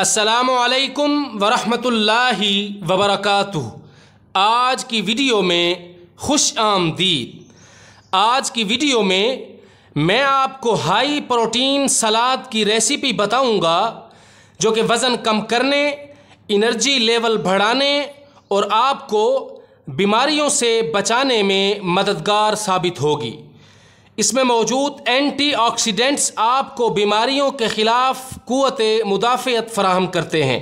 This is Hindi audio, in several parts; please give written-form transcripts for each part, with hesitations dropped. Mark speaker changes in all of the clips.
Speaker 1: अस्सलामु अलैकुम वरहमतुल्लाहि वबरकातुहू। आज की वीडियो में खुश आमदीद। आज की वीडियो में मैं आपको हाई प्रोटीन सलाद की रेसिपी बताऊंगा जो कि वज़न कम करने, एनर्जी लेवल बढ़ाने और आपको बीमारियों से बचाने में मददगार साबित होगी। इसमें मौजूद एंटीऑक्सीडेंट्स आपको बीमारियों के ख़िलाफ़ क़ुव्वत मुदाफ़ियत फ़राहम करते हैं।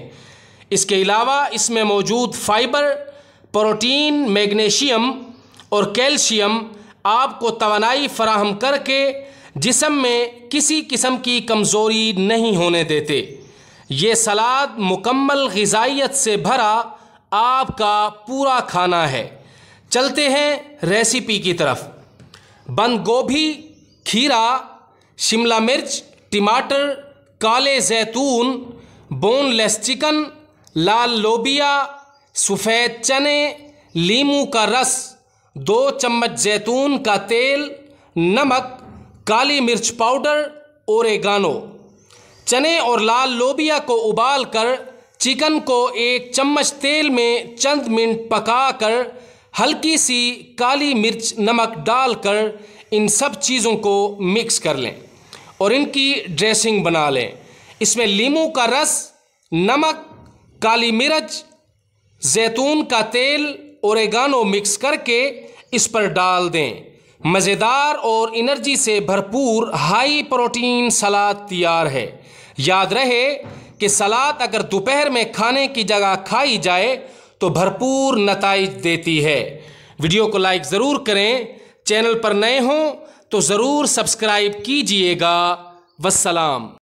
Speaker 1: इसके अलावा इसमें मौजूद फ़ाइबर, प्रोटीन, मैग्नीशियम और कैल्शियम आपको तवानाई फ़राहम करके जिस्म में किसी किस्म की कमज़ोरी नहीं होने देते। ये सलाद मुकम्मल ग़िज़ाइयत से भरा आपका पूरा खाना है। चलते हैं रेसिपी की तरफ। बंद गोभी, खीरा, शिमला मिर्च, टमाटर, काले जैतून, बोनलेस चिकन, लाल लोबिया, सफ़ेद चने, लीमू का रस, 2 चम्मच जैतून का तेल, नमक, काली मिर्च पाउडर, ओरेगानो। चने और लाल लोबिया को उबालकर चिकन को 1 चम्मच तेल में चंद मिनट पकाकर हल्की सी काली मिर्च, नमक डालकर इन सब चीज़ों को मिक्स कर लें और इनकी ड्रेसिंग बना लें। इसमें लीमू का रस, नमक, काली मिर्च, जैतून का तेल, ओरेगानो मिक्स करके इस पर डाल दें। मज़ेदार और एनर्जी से भरपूर हाई प्रोटीन सलाद तैयार है। याद रहे कि सलाद अगर दोपहर में खाने की जगह खाई जाए तो भरपूर नताइज देती है। वीडियो को लाइक ज़रूर करें। चैनल पर नए हों तो ज़रूर सब्सक्राइब कीजिएगा। वस्सलाम।